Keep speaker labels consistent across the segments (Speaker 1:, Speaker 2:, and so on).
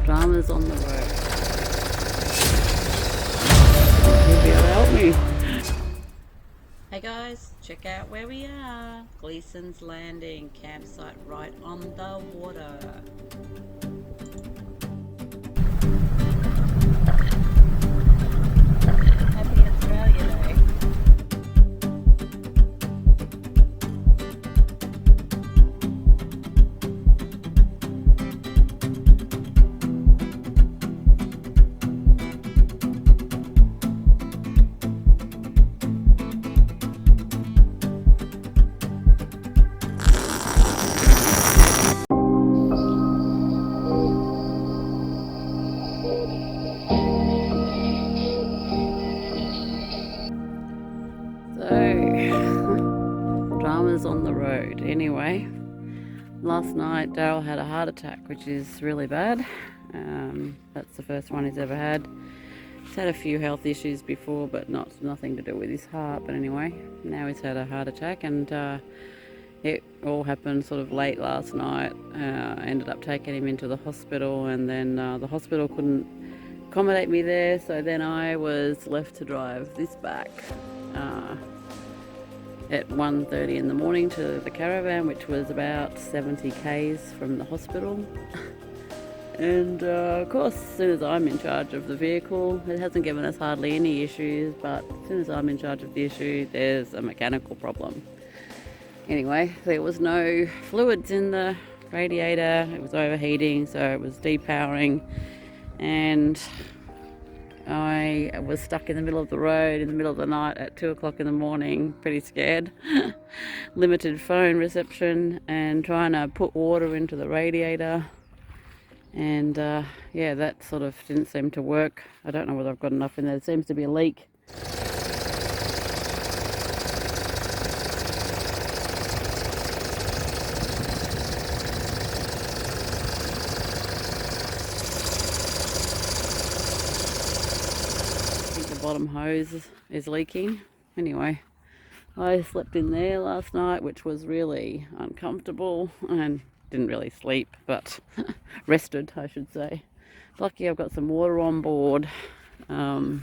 Speaker 1: Drama's on the road. You'll be able to help me. Hey guys, check out where we are. Gleason's Landing campsite right on the water. Happy Australia Day. Drama's on the road. Anyway, last night Darrel had a heart attack, which is really bad. That's the first one he's ever had. He's had a few health issues before, but nothing to do with his heart. But anyway, now he's had a heart attack, and it all happened sort of late last night. I ended up taking him into the hospital, and then the hospital couldn't accommodate me there, so then I was left to drive this back at 1:30 in the morning to the caravan, which was about 70 k's from the hospital. And of course, as soon as I'm in charge of the vehicle, it hasn't given us hardly any issues, but as soon as I'm in charge of the issue, there's a mechanical problem. Anyway, there was no fluids in the radiator, it was overheating, so it was depowering, and I was stuck in the middle of the road in the middle of the night at 2 o'clock in the morning, pretty scared. Limited phone reception and trying to put water into the radiator. And yeah, that sort of didn't seem to work. I don't know whether I've got enough in there. There seems to be a leak. Bottom hose is leaking. Anyway, I slept in there last night, which was really uncomfortable, and didn't really sleep, but rested, I should say. Lucky I've got some water on board. I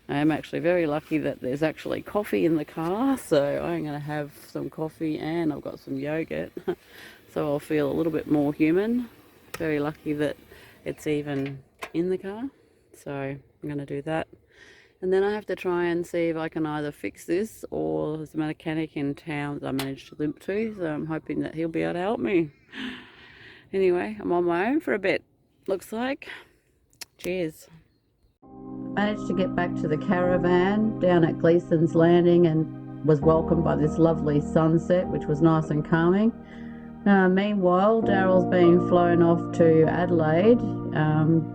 Speaker 1: am actually very lucky that there's actually coffee in the car, so I'm going to have some coffee, and I've got some yogurt, so I'll feel a little bit more human. Very lucky that it's even in the car, so I'm going to do that. And then I have to try and see if I can either fix this, or there's a mechanic in town that I managed to limp to, so I'm hoping that he'll be able to help me. Anyway, I'm on my own for a bit, looks like. Cheers. Managed to get back to the caravan down at Gleason's Landing and was welcomed by this lovely sunset, which was nice and calming. Meanwhile, Darrel's being flown off to Adelaide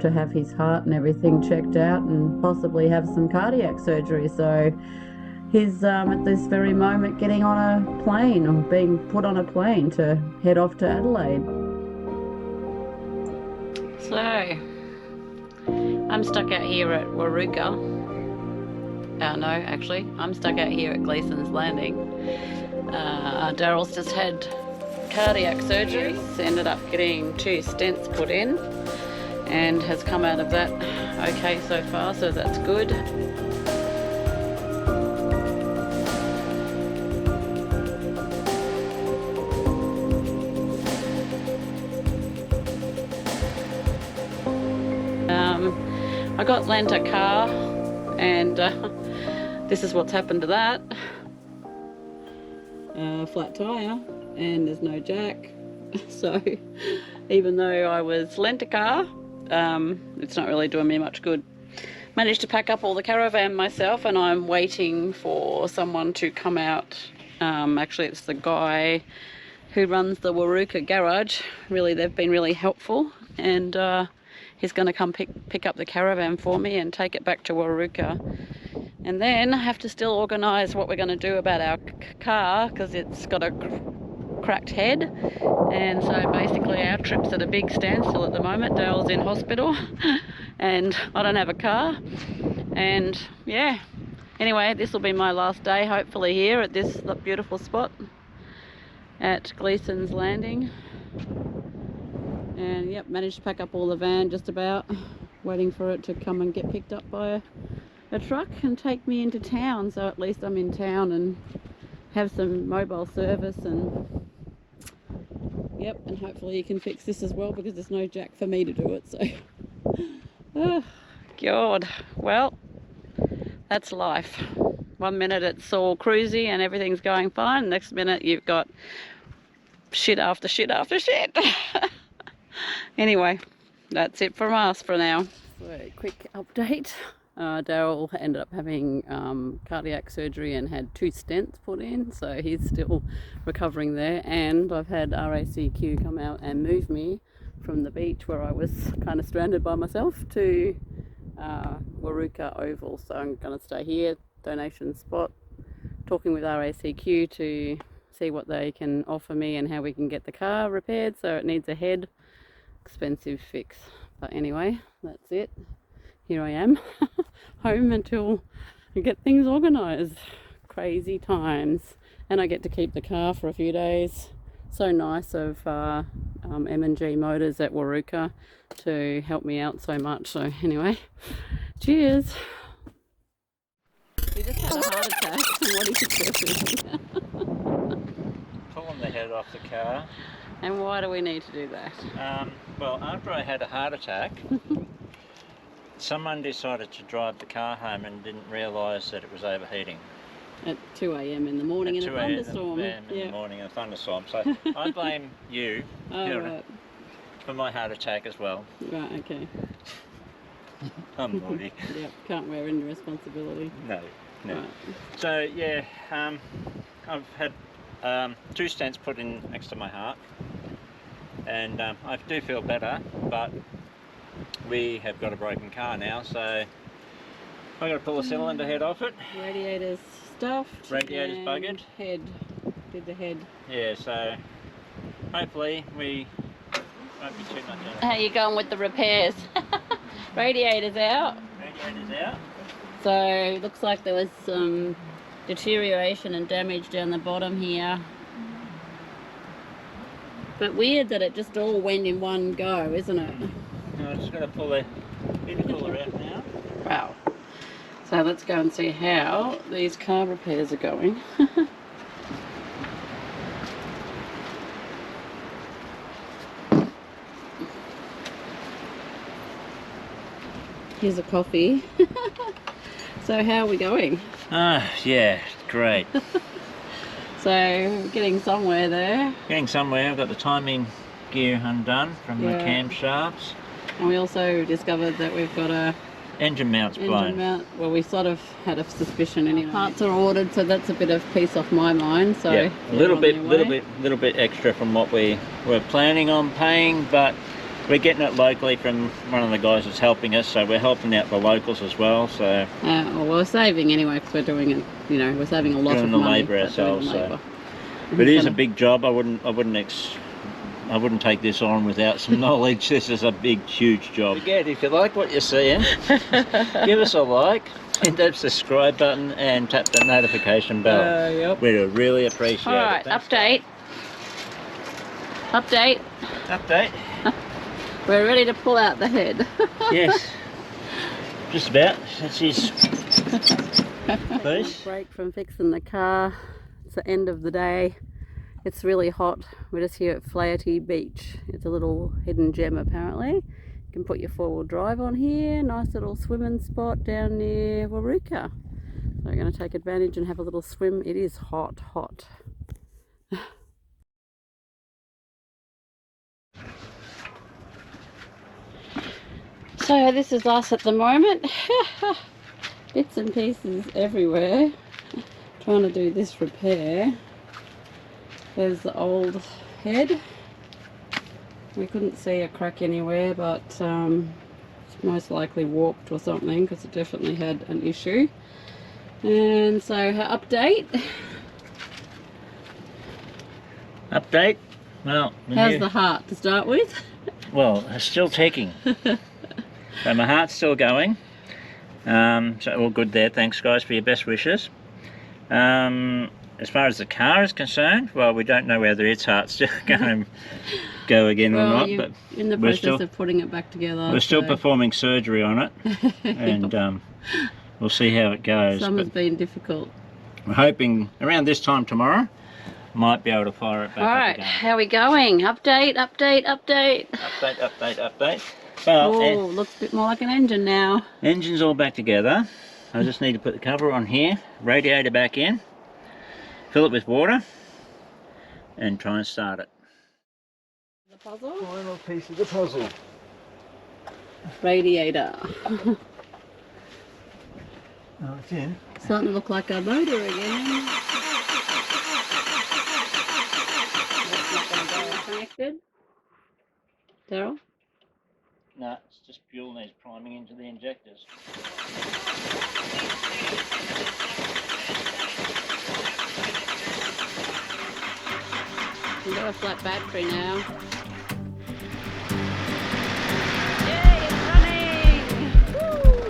Speaker 1: to have his heart and everything checked out and possibly have some cardiac surgery. So he's at this very moment getting on a plane, or being put on a plane to head off to Adelaide. So I'm stuck out here at Waruka. No, actually, I'm stuck out here at Gleason's Landing. Darrel's just had cardiac surgery, so ended up getting 2 stents put in, and has come out of that okay so far, so that's good. I got lent a car, and this is what's happened to that. Flat tyre, and there's no jack. So even though I was lent a car, it's not really doing me much good. Managed to pack up all the caravan myself, and I'm waiting for someone to come out. Actually, it's the guy who runs the Waruka garage. Really, they've been really helpful, and he's going to come pick up the caravan for me and take it back to Waruka. And then I have to still organise what we're going to do about our car, because it's got a cracked head, and so basically our trip's at a big standstill at the moment. Darrel's in hospital and I don't have a car, and yeah, anyway, this will be my last day hopefully here at this beautiful spot at Gleason's Landing. And yep, managed to pack up all the van just about, waiting for it to come and get picked up by a truck and take me into town, so at least I'm in town and have some mobile service. And yep, and hopefully you can fix this as well, because there's no jack for me to do it. So oh god, well, that's life. One minute it's all cruisy and everything's going fine, next minute you've got shit after shit after shit. Anyway, that's it from us for now. So, quick update. Darrel ended up having cardiac surgery and had 2 stents put in, so he's still recovering there. And I've had RACQ come out and move me from the beach where I was kind of stranded by myself to Warooka Oval. So I'm going to stay here, donation spot, talking with RACQ to see what they can offer me and how we can get the car repaired. So it needs a head, expensive fix. But anyway, that's it. Here I am, home until I get things organised. Crazy times. And I get to keep the car for a few days. So nice of M&G Motors at Warooka to help me out so much. So anyway, cheers. You just had a heart attack. What are you doing?
Speaker 2: Pulling the head off the car.
Speaker 1: And why do we need to do that?
Speaker 2: Well, after I had a heart attack, someone decided to drive the car home and didn't realise that it was overheating.
Speaker 1: At 2 a.m. in the morning in a thunderstorm.
Speaker 2: 2 a.m. in the morning in a thunderstorm. So I blame you
Speaker 1: Right.
Speaker 2: for my heart attack as well.
Speaker 1: Right, okay.
Speaker 2: I'm naughty.
Speaker 1: Yep, can't wear any responsibility.
Speaker 2: No.
Speaker 1: Right.
Speaker 2: So yeah, I've had 2 stents put in next to my heart, and I do feel better, but we have got a broken car now, so I've got to pull the cylinder head off it.
Speaker 1: Radiator's stuffed.
Speaker 2: Radiator's buggered.
Speaker 1: Head. Did the head.
Speaker 2: Yeah, so hopefully we won't be too much on it.
Speaker 1: How you going with the repairs? Radiator's out.
Speaker 2: Radiator's out.
Speaker 1: So looks like there was some deterioration and damage down the bottom here. But weird that it just all went in one go, isn't it?
Speaker 2: No, I'm just going to pull the intercooler out now.
Speaker 1: Wow. So let's go and see how these car repairs are going. Here's a coffee. So how are we going?
Speaker 2: Yeah, great.
Speaker 1: So getting somewhere there.
Speaker 2: Getting somewhere. I've got the timing gear undone from the camshafts.
Speaker 1: And we also discovered that we've got a
Speaker 2: engine mount's blown.
Speaker 1: Well, we sort of had a suspicion anyway. Parts are ordered, so that's a bit of peace off my mind. So
Speaker 2: yeah, a little bit extra from what we were planning on paying, but we're getting it locally from one of the guys that's helping us, so we're helping out the locals as well. So
Speaker 1: well, we're saving anyway because we're doing it. You know, we're saving a lot of money.
Speaker 2: Doing the labour ourselves. So. But it is a big job. I wouldn't take this on without some knowledge. This is a big, huge job. Again, if you like what you're seeing, give us a like, hit that subscribe button and tap the notification bell.
Speaker 1: Yep.
Speaker 2: We'd really appreciate
Speaker 1: it. Alright, update. We're ready to pull out the head.
Speaker 2: Yes, just about. That's his piece.
Speaker 1: Break from fixing the car. It's the end of the day. It's really hot. We're just here at Flaherty Beach. It's a little hidden gem apparently. You can put your 4-wheel drive on here. Nice little swimming spot down near Warooka. So we're going to take advantage and have a little swim. It is hot. So this is us at the moment. Bits and pieces everywhere. Trying to do this repair. There's the old head. We couldn't see a crack anywhere, but it's most likely warped or something because it definitely had an issue. And so her update.
Speaker 2: Well,
Speaker 1: how's the heart to start with?
Speaker 2: Well, it's still ticking. So my heart's still going. So all good there. Thanks guys for your best wishes. As far as the car is concerned, well, we don't know whether its heart's still going go again or not,
Speaker 1: you're
Speaker 2: but
Speaker 1: in the
Speaker 2: we're
Speaker 1: process
Speaker 2: still-
Speaker 1: of putting it back together.
Speaker 2: we're still
Speaker 1: so
Speaker 2: performing surgery on it, and we'll see how it goes.
Speaker 1: Summer's
Speaker 2: But
Speaker 1: been difficult.
Speaker 2: I'm hoping around this time tomorrow, might be able to fire it back
Speaker 1: All
Speaker 2: up
Speaker 1: right,
Speaker 2: again.
Speaker 1: how are we going? Update.
Speaker 2: Update. Well,
Speaker 1: Oh, looks a bit more like an engine now.
Speaker 2: engine's all back together. I just need to put the cover on here, radiator back in, fill it with water, and try and start it.
Speaker 1: The puzzle?
Speaker 2: Final piece of the puzzle.
Speaker 1: Radiator.
Speaker 2: Oh, it's in.
Speaker 1: Starting to look like a motor again. That's not going to go connected. Darrel?
Speaker 2: No, it's just fuel needs priming into the injectors.
Speaker 1: We've got a flat battery now. Yay, it's running! Woo!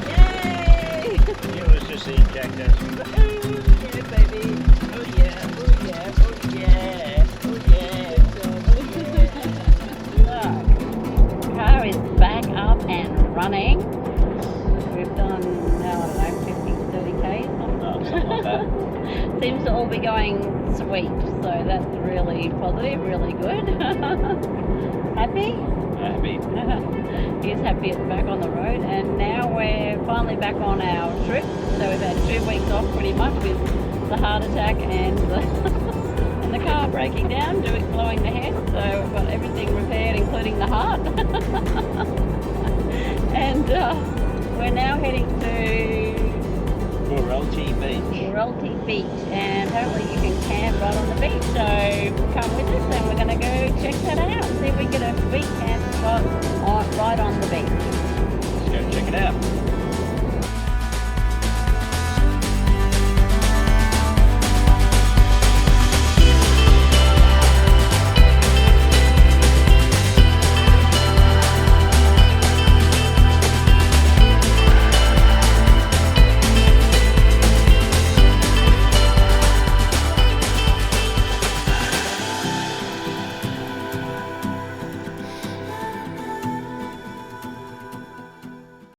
Speaker 1: Yay!
Speaker 2: It was just the injectors.
Speaker 1: Yeah, baby. Oh yeah, oh yeah, oh yeah, oh yeah. So, car is back up and running. We've done now, I don't know, 50 to 30 Ks.
Speaker 2: Oh, something like that.
Speaker 1: Seems to all be going sweet, so that's really positive, really good. Happy?
Speaker 2: Happy.
Speaker 1: He's happy it's back on the road, and now we're finally back on our trip. So we've had 2 weeks off pretty much with the heart attack and the, and the car breaking down, blowing the head. So we've got everything repaired, including the heart. And we're now heading to
Speaker 2: Darrel
Speaker 1: Beach, and hopefully you can camp right on the beach. So come with us, and we're going to go check that out and see if we can get a beach camp spot right on the beach.
Speaker 2: Let's go check it out.